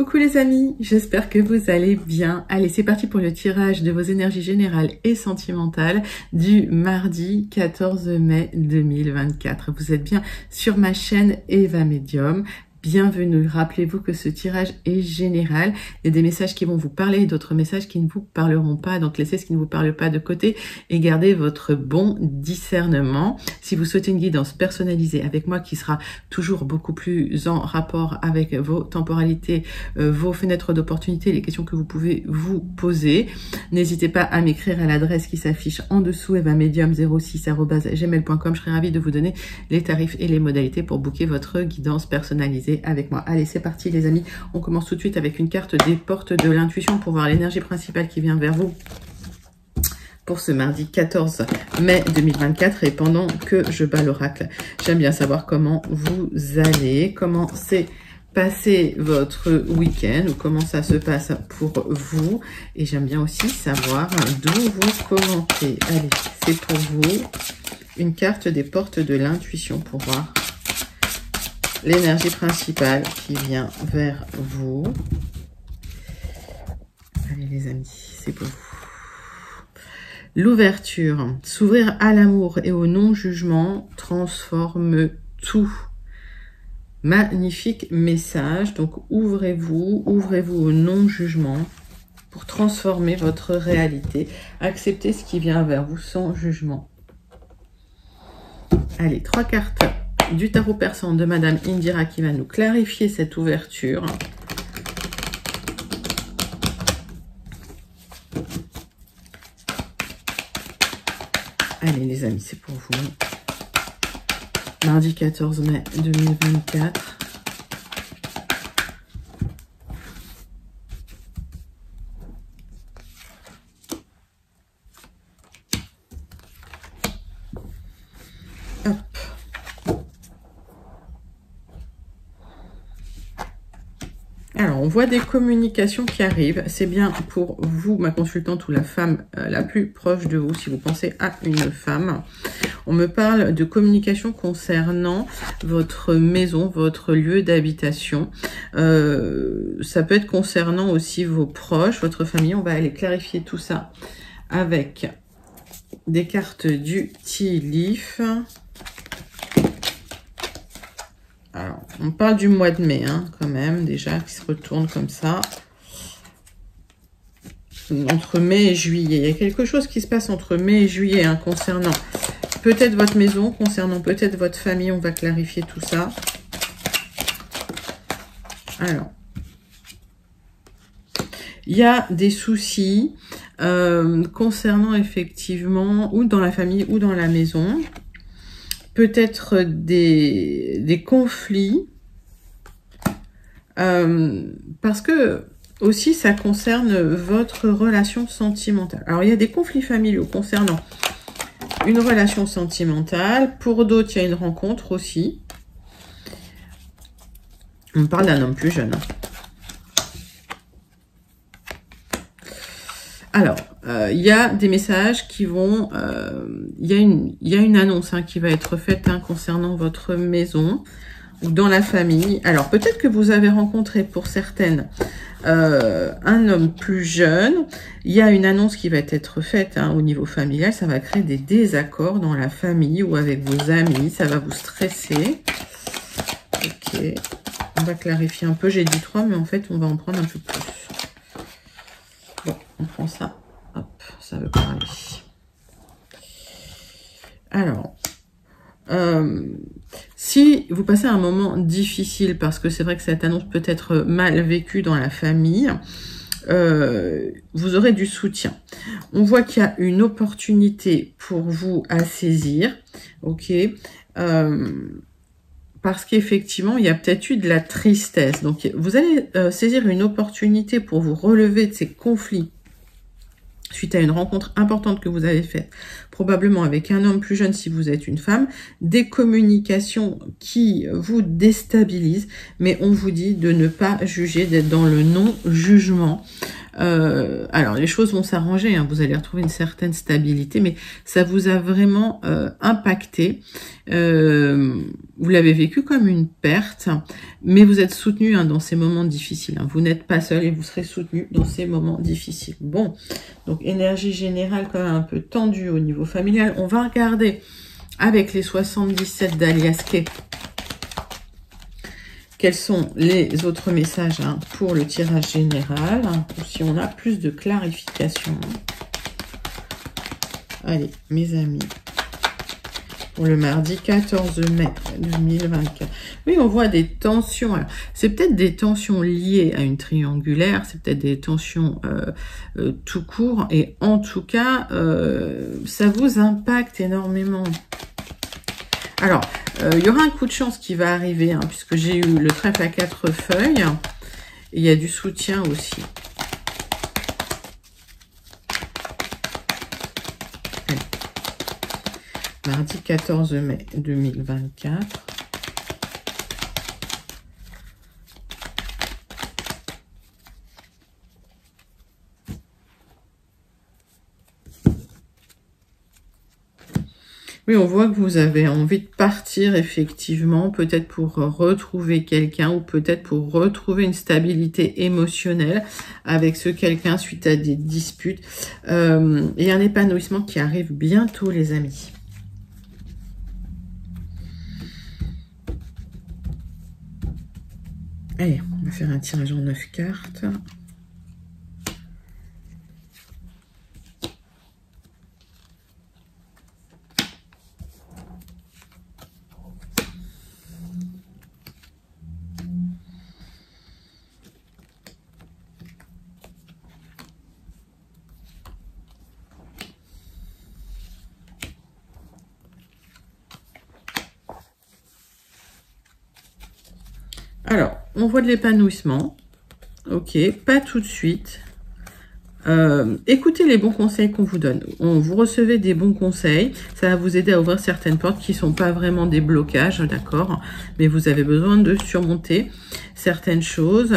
Coucou les amis, j'espère que vous allez bien. Allez, c'est parti pour le tirage de vos énergies générales et sentimentales du mardi 14 mai 2024. Vous êtes bien sur ma chaîne Eva Medium. Bienvenue, rappelez-vous que ce tirage est général. Il y a des messages qui vont vous parler et d'autres messages qui ne vous parleront pas. Donc laissez ce qui ne vous parle pas de côté et gardez votre bon discernement. Si vous souhaitez une guidance personnalisée avec moi qui sera toujours beaucoup plus en rapport avec vos temporalités, vos fenêtres d'opportunité, les questions que vous pouvez vous poser, n'hésitez pas à m'écrire à l'adresse qui s'affiche en dessous, evamedium06@gmail.com. Je serai ravie de vous donner les tarifs et les modalités pour booker votre guidance personnalisée avec moi. Allez, c'est parti les amis. On commence tout de suite avec une carte des portes de l'intuition pour voir l'énergie principale qui vient vers vous pour ce mardi 14 mai 2024 et pendant que je bats l'oracle. J'aime bien savoir comment vous allez, comment c'est passé votre week-end ou comment ça se passe pour vous. Et j'aime bien aussi savoir d'où vous commentez. Allez, c'est pour vous une carte des portes de l'intuition pour voir l'énergie principale qui vient vers vous. Allez les amis, c'est pour vous. L'ouverture, s'ouvrir à l'amour et au non-jugement transforme tout. Magnifique message. Donc ouvrez-vous au non-jugement pour transformer votre réalité. Acceptez ce qui vient vers vous sans jugement. Allez, 3 cartes du tarot persan de Madame Indira qui va nous clarifier cette ouverture. Allez les amis, c'est pour vous. Mardi 14 mai 2024. Hop. Alors, on voit des communications qui arrivent. C'est bien pour vous, ma consultante, ou la femme la plus proche de vous, si vous pensez à une femme. On me parle de communication concernant votre maison, votre lieu d'habitation. Ça peut être concernant aussi vos proches, votre famille. On va aller clarifier tout ça avec des cartes du Tea Leaf. Alors, on parle du mois de mai, hein, quand même, déjà, qui se retourne comme ça. Entre mai et juillet. Il y a quelque chose qui se passe entre mai et juillet, hein, concernant peut-être votre maison, concernant peut-être votre famille. On va clarifier tout ça. Alors, il y a des soucis concernant effectivement, ou dans la famille, ou dans la maison. Peut-être des conflits, parce que aussi ça concerne votre relation sentimentale. Alors il y a des conflits familiaux concernant une relation sentimentale, pour d'autres il y a une rencontre aussi. On parle d'un homme plus jeune. Alors, il y a des messages qui vont... il y a une annonce qui va être faite concernant votre maison ou dans la famille. Alors, peut-être que vous avez rencontré pour certaines un homme plus jeune. Il y a une annonce qui va être faite au niveau familial. Ça va créer des désaccords dans la famille ou avec vos amis. Ça va vous stresser. Ok. On va clarifier un peu. J'ai dit 3, mais en fait, on va en prendre un peu plus. Bon, on prend ça. Hop, ça veut parler. Alors, si vous passez un moment difficile, parce que c'est vrai que cette annonce peut être mal vécue dans la famille, vous aurez du soutien. On voit qu'il y a une opportunité pour vous à saisir, ok, parce qu'effectivement, il y a peut-être eu de la tristesse. Donc, vous allez saisir une opportunité pour vous relever de ces conflits suite à une rencontre importante que vous avez faite, probablement avec un homme plus jeune si vous êtes une femme, des communications qui vous déstabilisent, mais on vous dit de ne pas juger, d'être dans le non-jugement. Alors, les choses vont s'arranger, hein, vous allez retrouver une certaine stabilité, mais ça vous a vraiment impacté. Vous l'avez vécu comme une perte, mais vous êtes soutenu hein, dans ces moments difficiles. Hein. Vous n'êtes pas seul et vous serez soutenu dans ces moments difficiles. Bon, donc énergie générale quand même un peu tendue au niveau familial. On va regarder avec les 77 d'Alias Kay. Quels sont les autres messages hein, pour le tirage général, hein, ou si on a plus de clarification. Allez, mes amis, pour le mardi 14 mai 2024. Oui, on voit des tensions. C'est peut-être des tensions liées à une triangulaire, c'est peut-être des tensions tout court, et en tout cas, ça vous impacte énormément. Alors, il y aura un coup de chance qui va arriver, hein, puisque j'ai eu le trèfle à 4 feuilles. Et il y a du soutien aussi. Allez. Mardi 14 mai 2024. Oui, on voit que vous avez envie de partir, effectivement, peut-être pour retrouver quelqu'un ou peut-être pour retrouver une stabilité émotionnelle avec ce quelqu'un suite à des disputes. Il y a un épanouissement qui arrive bientôt, les amis. Allez, on va faire un tirage en 9 cartes. Alors, on voit de l'épanouissement. Ok, pas tout de suite. Écoutez les bons conseils qu'on vous donne. Vous recevez des bons conseils. Ça va vous aider à ouvrir certaines portes qui ne sont pas vraiment des blocages, d'accord? Mais vous avez besoin de surmonter certaines choses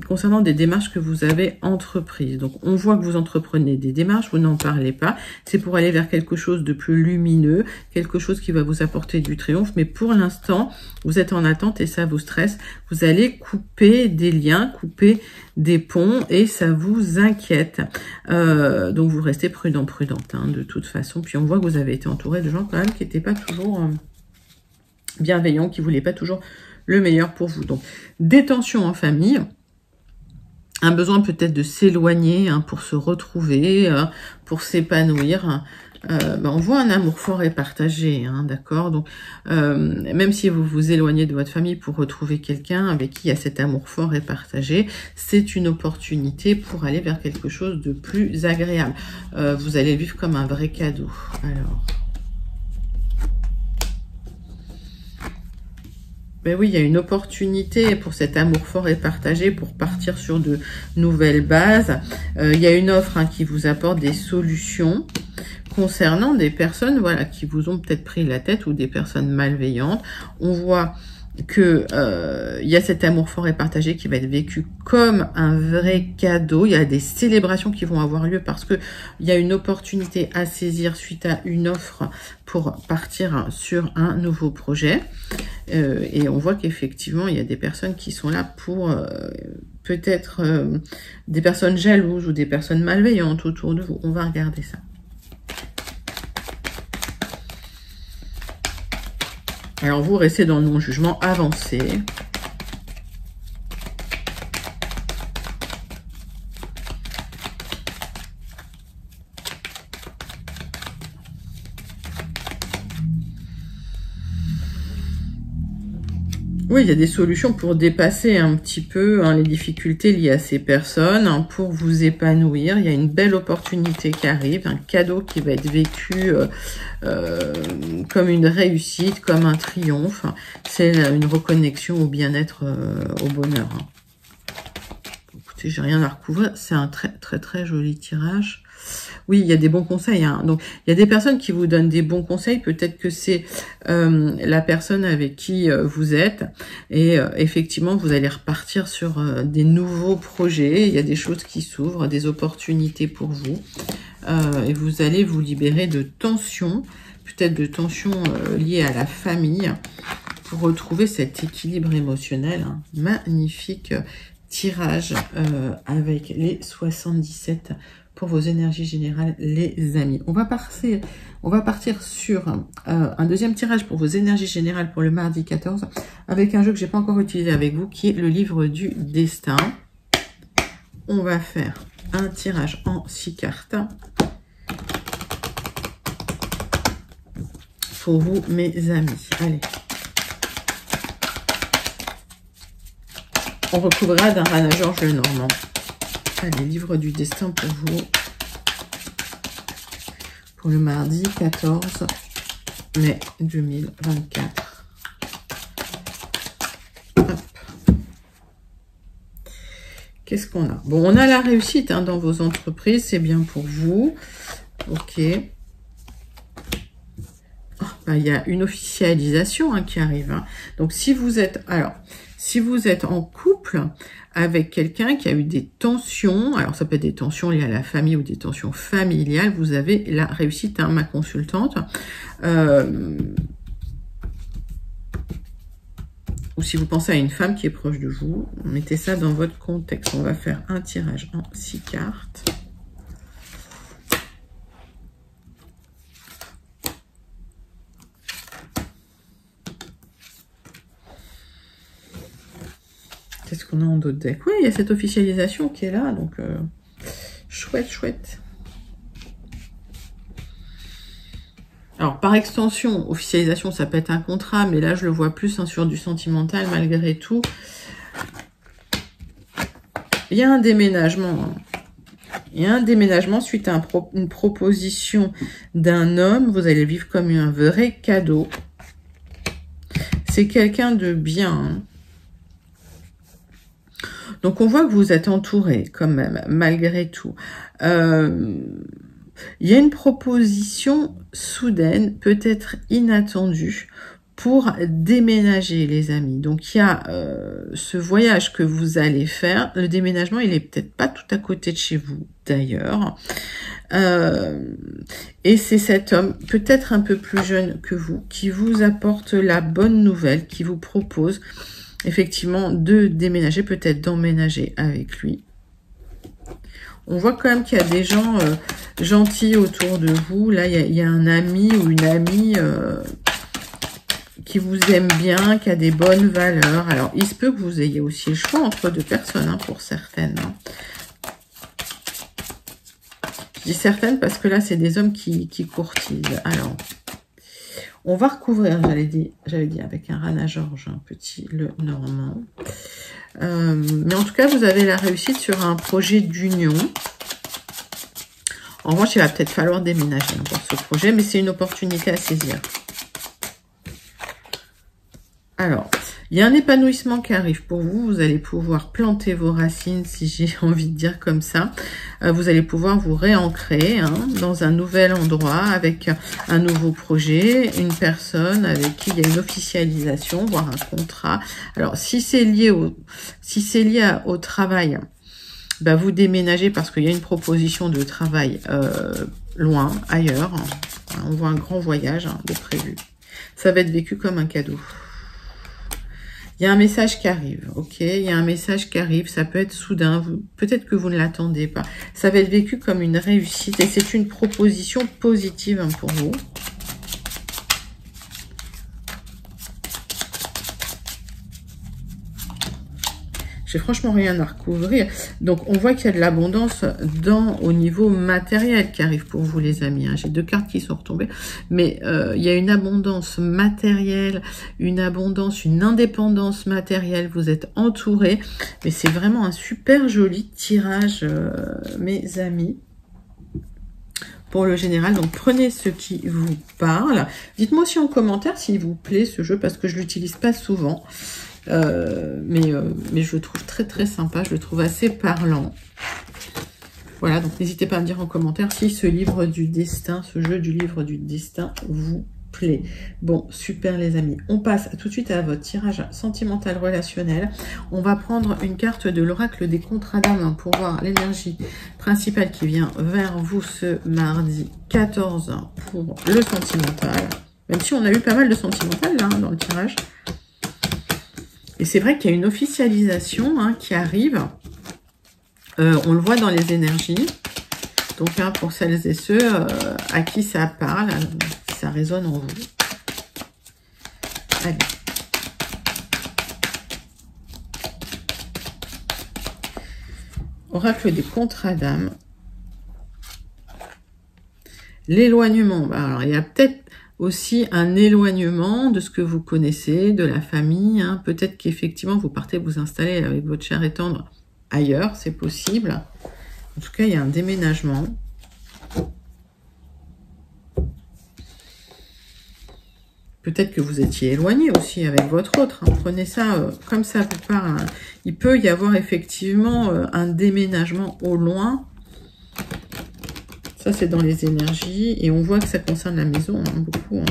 concernant des démarches que vous avez entreprises. Donc, on voit que vous entreprenez des démarches, vous n'en parlez pas. C'est pour aller vers quelque chose de plus lumineux, quelque chose qui va vous apporter du triomphe. Mais pour l'instant, vous êtes en attente et ça vous stresse. Vous allez couper des liens, couper des ponts et ça vous inquiète. Donc, vous restez prudente hein, de toute façon. Puis, on voit que vous avez été entouré de gens quand même qui n'étaient pas toujours bienveillants, qui ne voulaient pas toujours le meilleur pour vous. Donc, des tensions en famille, un besoin peut-être de s'éloigner hein, pour se retrouver, pour s'épanouir. On voit un amour fort et partagé, hein, d'accord? Donc, même si vous vous éloignez de votre famille pour retrouver quelqu'un avec qui il y a cet amour fort et partagé, c'est une opportunité pour aller vers quelque chose de plus agréable. Vous allez le vivre comme un vrai cadeau. Alors... Ben oui, il y a une opportunité pour cet amour fort et partagé pour partir sur de nouvelles bases. Il y a une offre hein, qui vous apporte des solutions concernant des personnes voilà, qui vous ont peut-être pris la tête ou des personnes malveillantes. On voit que il y a cet amour fort et partagé qui va être vécu comme un vrai cadeau. Il y a des célébrations qui vont avoir lieu parce que il y a une opportunité à saisir suite à une offre pour partir sur un nouveau projet. Et on voit qu'effectivement, il y a des personnes qui sont là pour peut-être des personnes jalouses ou des personnes malveillantes autour de vous. On va regarder ça. Alors, vous restez dans le non-jugement avancé. Oui, il y a des solutions pour dépasser un petit peu hein, les difficultés liées à ces personnes, hein, pour vous épanouir. Il y a une belle opportunité qui arrive, un cadeau qui va être vécu comme une réussite, comme un triomphe. C'est une reconnexion au bien-être, au bonheur. Hein. Écoutez, j'ai rien à recouvrir. C'est un très joli tirage. Oui, il y a des bons conseils. Hein. Donc, il y a des personnes qui vous donnent des bons conseils. Peut-être que c'est la personne avec qui vous êtes. Et effectivement, vous allez repartir sur des nouveaux projets. Il y a des choses qui s'ouvrent, des opportunités pour vous. Et vous allez vous libérer de tensions, peut-être de tensions liées à la famille, pour retrouver cet équilibre émotionnel. Hein. Magnifique tirage avec les 77 pour vos énergies générales, les amis. On va partir sur un deuxième tirage pour vos énergies générales pour le mardi 14 avec un jeu que j'ai pas encore utilisé avec vous qui est le livre du destin. On va faire un tirage en 6 cartes pour vous, mes amis. Allez. On recouvrira d'un Rana Georges Lenormand. Allez, livre du destin pour vous. Pour le mardi 14 mai 2024. Qu'est-ce qu'on a? Bon, on a la réussite hein, dans vos entreprises. C'est bien pour vous. Ok. Oh, bah, y a une officialisation hein, qui arrive. Hein. Donc, si vous êtes... Alors... Si vous êtes en couple avec quelqu'un qui a eu des tensions, alors ça peut être des tensions liées à la famille ou des tensions familiales, vous avez la réussite, hein, ma consultante. Ou si vous pensez à une femme qui est proche de vous, mettez ça dans votre contexte. On va faire un tirage en 6 cartes. Qu'est-ce qu'on a en d'autres decks? Oui, il y a cette officialisation qui est là, donc chouette, chouette. Alors, par extension, officialisation, ça peut être un contrat, mais là, je le vois plus hein, sur du sentimental, malgré tout. Il y a un déménagement. Hein. Il y a un déménagement suite à une proposition d'un homme. Vous allez vivre comme un vrai cadeau. C'est quelqu'un de bien, hein. Donc, on voit que vous êtes entouré quand même, malgré tout. Il y a une proposition soudaine, peut-être inattendue, pour déménager, les amis. Donc, il y a ce voyage que vous allez faire. Le déménagement, il est peut-être pas tout à côté de chez vous, d'ailleurs. Et c'est cet homme, peut-être un peu plus jeune que vous, qui vous apporte la bonne nouvelle, qui vous propose... effectivement, de déménager, peut-être d'emménager avec lui. On voit quand même qu'il y a des gens gentils autour de vous. Là, il y a un ami ou une amie qui vous aime bien, qui a des bonnes valeurs. Alors, il se peut que vous ayez aussi le choix entre deux personnes, hein, pour certaines. Hein. Je dis certaines parce que là, c'est des hommes qui courtisent. Alors... on va recouvrir, j'avais dit avec un Rana Georges, un petit Lenormand. Mais en tout cas, vous avez la réussite sur un projet d'union. En revanche, il va peut-être falloir déménager pour ce projet, mais c'est une opportunité à saisir. Alors, il y a un épanouissement qui arrive pour vous. Vous allez pouvoir planter vos racines, si j'ai envie de dire comme ça. Vous allez pouvoir vous réancrer hein, dans un nouvel endroit avec un nouveau projet, une personne avec qui il y a une officialisation, voire un contrat. Alors, si c'est lié au travail, bah, vous déménagez parce qu'il y a une proposition de travail loin, ailleurs. On voit un grand voyage hein, de prévu. Ça va être vécu comme un cadeau. Il y a un message qui arrive, ok? Il y a un message qui arrive, ça peut être soudain, peut-être que vous ne l'attendez pas. Ça va être vécu comme une réussite et c'est une proposition positive hein, pour vous. J'ai franchement rien à recouvrir. Donc, on voit qu'il y a de l'abondance au niveau matériel qui arrive pour vous, les amis. Hein. J'ai deux cartes qui sont retombées. Mais il y a une abondance matérielle, une indépendance matérielle. Vous êtes entourés. Mais c'est vraiment un super joli tirage, mes amis. Pour le général, donc prenez ce qui vous parle. Dites-moi aussi en commentaire s'il vous plaît ce jeu, parce que je l'utilise pas souvent. Mais je le trouve très très sympa, je le trouve assez parlant. Voilà, donc n'hésitez pas à me dire en commentaire si ce livre du destin, ce jeu du livre du destin vous plaît. Bon, super les amis. On passe tout de suite à votre tirage sentimental relationnel. On va prendre une carte de l'oracle des contrats d'âme pour voir l'énergie principale qui vient vers vous ce mardi 14 pour le sentimental. Même si on a eu pas mal de sentimental là dans le tirage. Et c'est vrai qu'il y a une officialisation qui arrive. On le voit dans les énergies. Donc, pour celles et ceux à qui ça parle, ça résonne en vous. Allez. Oracle des contrats d'âme. L'éloignement. Alors, il y a peut-être aussi un éloignement de ce que vous connaissez, de la famille. Peut-être qu'effectivement, vous partez vous installer avec votre chair et tendre ailleurs, c'est possible. En tout cas, il y a un déménagement. Peut-être que vous étiez éloigné aussi avec votre autre. Prenez ça comme ça vous parle. Il peut y avoir effectivement un déménagement au loin. Ça, c'est dans les énergies. Et on voit que ça concerne la maison, beaucoup.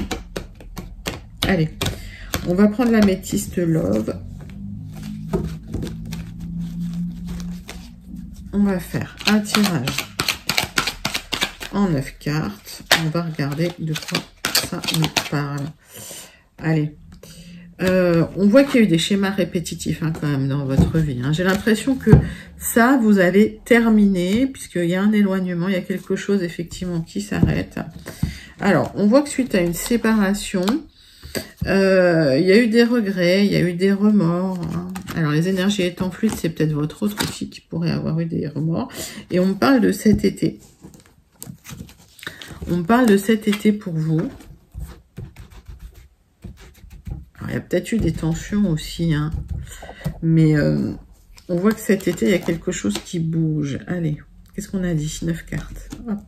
Allez, on va prendre l'améthyste Love. On va faire un tirage en 9 cartes. On va regarder de quoi ça nous parle. Allez. On voit qu'il y a eu des schémas répétitifs quand même dans votre vie. J'ai l'impression que ça, vous avez terminé, puisqu'il y a un éloignement, il y a quelque chose effectivement qui s'arrête. Alors, on voit que suite à une séparation, il y a eu des regrets, il y a eu des remords. Alors, les énergies étant fluides, c'est peut-être votre autre aussi qui pourrait avoir eu des remords. Et on me parle de cet été. On me parle de cet été pour vous. Alors, il y a peut-être eu des tensions aussi. Mais on voit que cet été, il y a quelque chose qui bouge. Allez, qu'est-ce qu'on a dit? 9 cartes. Hop.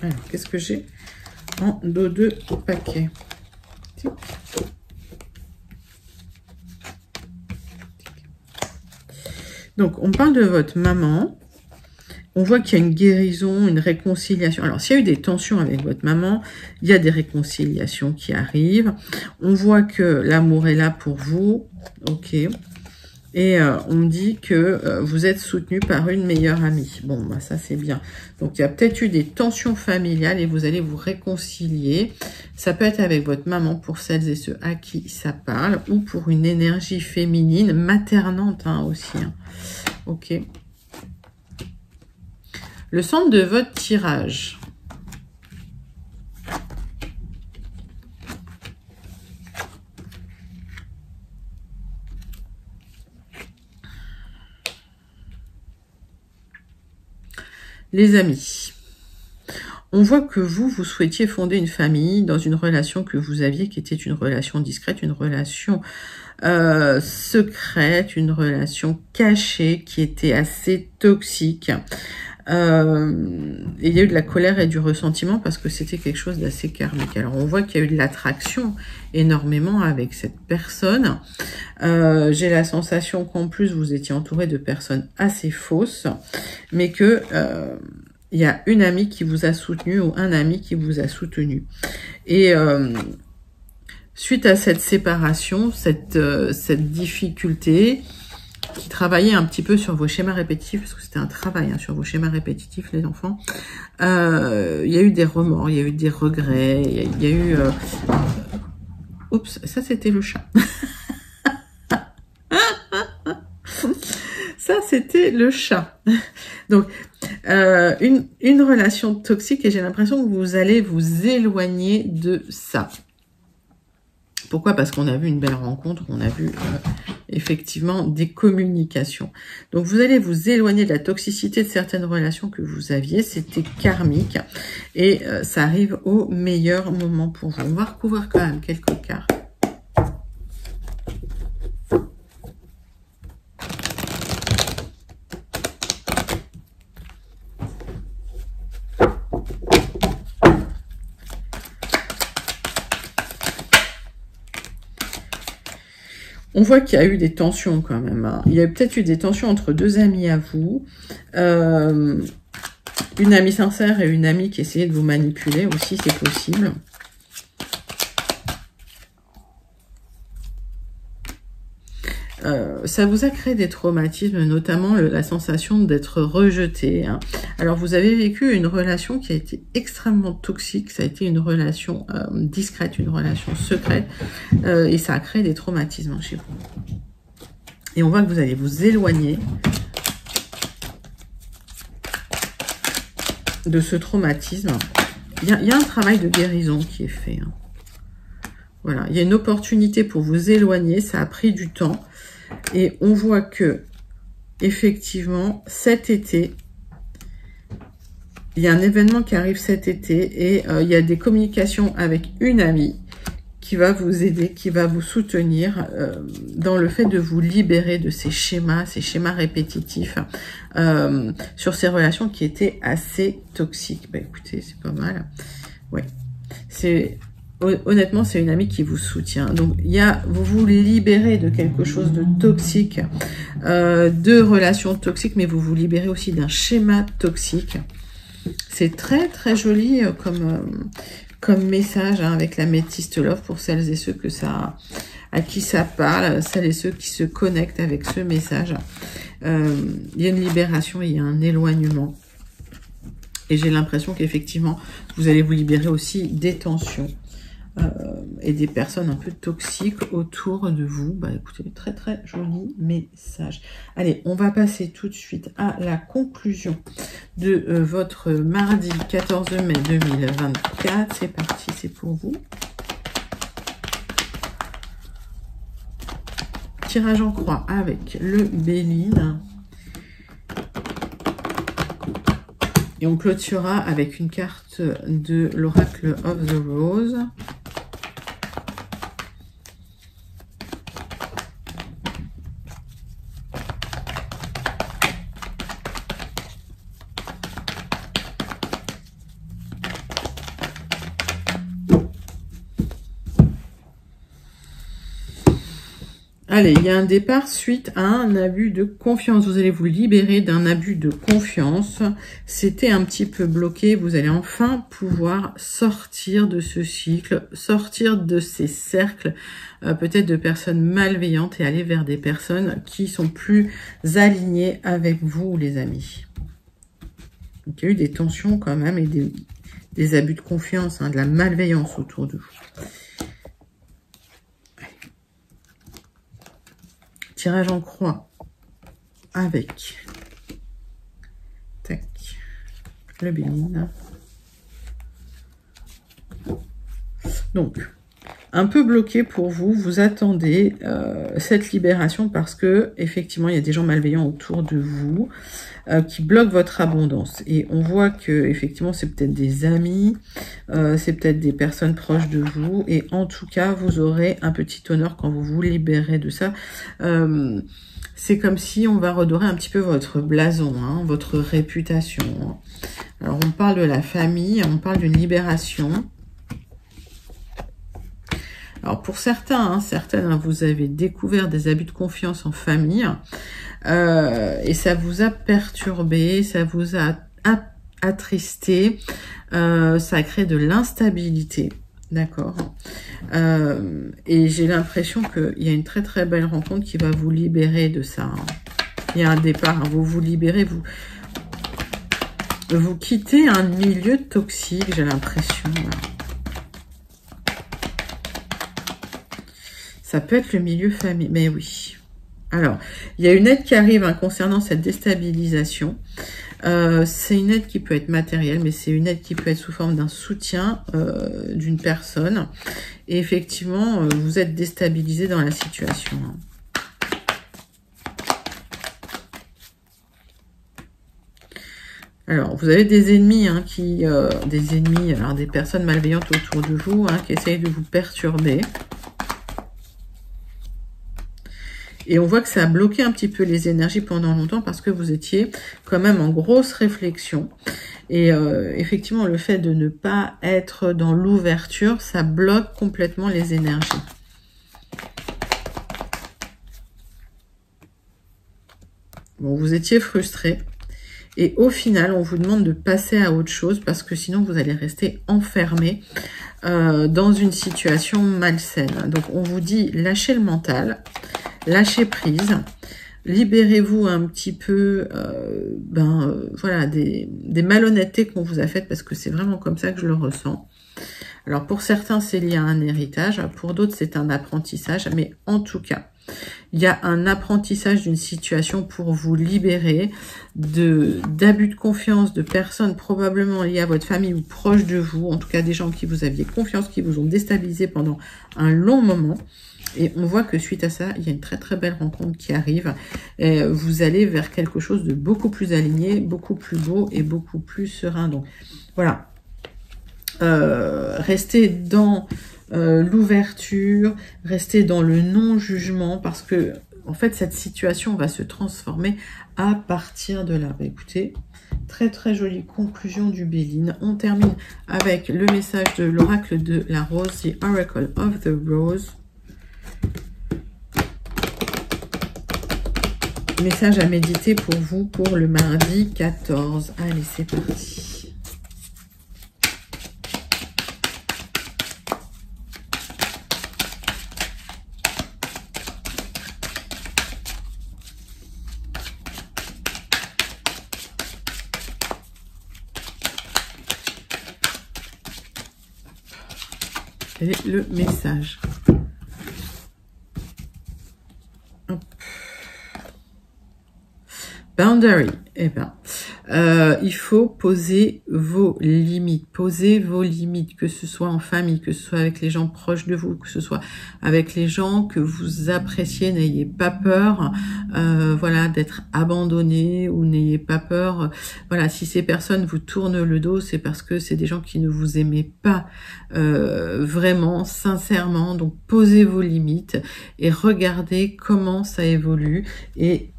Alors, qu'est-ce que j'ai en dos de paquet? Donc, on parle de votre maman. On voit qu'il y a une guérison, une réconciliation. Alors, s'il y a eu des tensions avec votre maman, il y a des réconciliations qui arrivent. On voit que l'amour est là pour vous. Ok. Et on me dit que vous êtes soutenu par une meilleure amie. Bon, bah ça c'est bien. Donc il y a peut-être eu des tensions familiales et vous allez vous réconcilier. Ça peut être avec votre maman pour celles et ceux à qui ça parle, ou pour une énergie féminine, maternante aussi. Ok. Le centre de votre tirage. Les amis, on voit que vous souhaitiez fonder une famille dans une relation que vous aviez qui était une relation discrète, une relation secrète, une relation cachée qui était assez toxique. Et il y a eu de la colère et du ressentiment parce que c'était quelque chose d'assez karmique. Alors on voit qu'il y a eu de l'attraction énormément avec cette personne. J'ai la sensation qu'en plus vous étiez entouré de personnes assez fausses, mais que il y a une amie qui vous a soutenu ou un ami qui vous a soutenu. Et suite à cette séparation, cette difficulté, qui travaillait un petit peu sur vos schémas répétitifs, parce que c'était un travail sur vos schémas répétitifs, les enfants. Il y a eu des remords, il y a eu des regrets, il y a eu... Oups, ça c'était le chat. Ça c'était le chat. Donc, une relation toxique, et j'ai l'impression que vous allez vous éloigner de ça. Pourquoi? Parce qu'on a vu une belle rencontre, on a vu effectivement des communications. Donc vous allez vous éloigner de la toxicité de certaines relations que vous aviez, c'était karmique, et ça arrive au meilleur moment pour vous. On va recouvrir quand même quelques cartes. On voit qu'il y a eu des tensions quand même. Hein. Il y a peut-être eu des tensions entre deux amis à vous. Une amie sincère et une amie qui essayait de vous manipuler aussi, c'est possible. Ça vous a créé des traumatismes, notamment la sensation d'être rejeté. Hein. Alors, vous avez vécu une relation qui a été extrêmement toxique. Ça a été une relation discrète, une relation secrète. Et ça a créé des traumatismes chez vous. Et on voit que vous allez vous éloigner de ce traumatisme. Il y a un travail de guérison qui est fait. Hein. Voilà, il y a une opportunité pour vous éloigner. Ça a pris du temps. Et on voit que, effectivement, cet été, il y a un événement qui arrive cet été et il y a des communications avec une amie qui va vous aider, qui va vous soutenir dans le fait de vous libérer de ces schémas répétitifs sur ces relations qui étaient assez toxiques. Bah écoutez, c'est pas mal. Ouais, honnêtement, c'est une amie qui vous soutient. Donc, vous vous libérez de quelque chose de toxique, de relations toxiques, mais vous vous libérez aussi d'un schéma toxique. C'est très, très joli comme message hein, avec la métiste love pour celles et ceux à qui ça parle, celles et ceux qui se connectent avec ce message. Il y a une libération, il y a un éloignement. Et j'ai l'impression qu'effectivement, vous allez vous libérer aussi des tensions. Et des personnes un peu toxiques autour de vous. Bah écoutez, très très joli message. Allez, on va passer tout de suite à la conclusion de votre mardi 14 mai 2024. C'est parti, c'est pour vous. Tirage en croix avec le Béline. Et on clôturera avec une carte de l'Oracle of the Rose. Allez, il y a un départ suite à un abus de confiance. Vous allez vous libérer d'un abus de confiance. C'était un petit peu bloqué. Vous allez enfin pouvoir sortir de ce cycle, sortir de ces cercles, peut-être de personnes malveillantes et aller vers des personnes qui sont plus alignées avec vous, les amis. Donc, il y a eu des tensions quand même et des abus de confiance, hein, de la malveillance autour de vous. Tirage en croix avec tac, le Béline. Donc, un peu bloqué pour vous, vous attendez cette libération parce que effectivement il y a des gens malveillants autour de vous qui bloquent votre abondance. Et on voit que effectivement c'est peut-être des amis, c'est peut-être des personnes proches de vous. Et en tout cas, vous aurez un petit honneur quand vous vous libérez de ça. C'est comme si on va redorer un petit peu votre blason, hein, votre réputation. Alors on parle de la famille, on parle d'une libération. Alors pour certains, hein, certaines, hein, vous avez découvert des abus de confiance en famille et ça vous a perturbé, ça vous a attristé, ça a créé de l'instabilité, d'accord. Et j'ai l'impression qu'il y a une très très belle rencontre qui va vous libérer de ça. Hein. Il y a un départ, hein, vous vous libérez, vous quittez un milieu toxique, j'ai l'impression. Voilà. Ça peut être le milieu famille, mais oui. Alors, il y a une aide qui arrive hein, concernant cette déstabilisation. C'est une aide qui peut être matérielle, mais c'est une aide qui peut être sous forme d'un soutien d'une personne. Et effectivement, vous êtes déstabilisé dans la situation. Hein. Alors, vous avez des ennemis, hein, alors des personnes malveillantes autour de vous, hein, qui essayent de vous perturber. Et on voit que ça a bloqué un petit peu les énergies pendant longtemps parce que vous étiez quand même en grosse réflexion. Et effectivement, le fait de ne pas être dans l'ouverture, ça bloque complètement les énergies. Bon, vous étiez frustré. Et au final, on vous demande de passer à autre chose parce que sinon, vous allez rester enfermé dans une situation malsaine. Donc, on vous dit lâchez le mental, lâchez prise, libérez-vous un petit peu voilà, des malhonnêtetés qu'on vous a faites parce que c'est vraiment comme ça que je le ressens. Alors, pour certains, c'est lié à un héritage. Pour d'autres, c'est un apprentissage. Mais en tout cas, il y a un apprentissage d'une situation pour vous libérer d'abus de confiance, de personnes probablement liées à votre famille ou proches de vous, en tout cas des gens qui vous aviez confiance, qui vous ont déstabilisé pendant un long moment. Et on voit que suite à ça, il y a une très très belle rencontre qui arrive. Et vous allez vers quelque chose de beaucoup plus aligné, beaucoup plus beau et beaucoup plus serein. Donc voilà, restez dans l'ouverture, restez dans le non-jugement parce que en fait cette situation va se transformer à partir de là. Bah, écoutez, très très jolie conclusion du Béline. On termine avec le message de l'oracle de la rose, The Oracle of the Rose. Message à méditer pour vous pour le mardi 14. Allez, c'est parti. Quel est le message? Hop. Boundary. Eh ben, il faut poser vos limites. Posez vos limites, que ce soit en famille, que ce soit avec les gens proches de vous, que ce soit avec les gens que vous appréciez. N'ayez pas peur, voilà, d'être abandonné ou n'ayez pas peur. Voilà, si ces personnes vous tournent le dos, c'est parce que c'est des gens qui ne vous aimaient pas vraiment, sincèrement. Donc, posez vos limites et regardez comment ça évolue et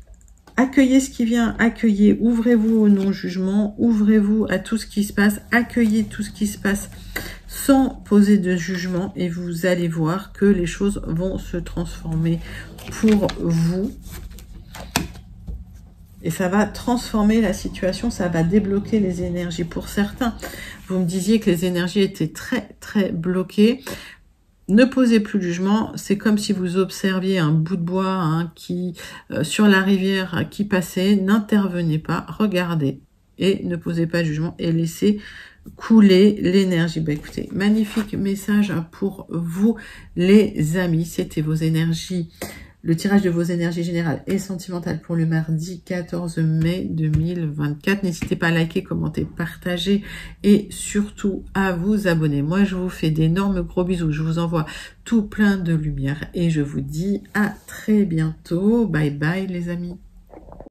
accueillez ce qui vient, accueillez, ouvrez-vous au non-jugement, ouvrez-vous à tout ce qui se passe, accueillez tout ce qui se passe sans poser de jugement et vous allez voir que les choses vont se transformer pour vous. Et ça va transformer la situation, ça va débloquer les énergies. Pour certains, vous me disiez que les énergies étaient très très bloquées. Ne posez plus de jugement, c'est comme si vous observiez un bout de bois qui sur la rivière qui passait, n'intervenez pas, regardez et ne posez pas de jugement et laissez couler l'énergie. Bah écoutez, magnifique message pour vous les amis, c'était vos énergies, le tirage de vos énergies générales et sentimentales pour le mardi 14 mai 2024. N'hésitez pas à liker, commenter, partager et surtout à vous abonner. Moi, je vous fais d'énormes gros bisous. Je vous envoie tout plein de lumière et je vous dis à très bientôt. Bye bye les amis.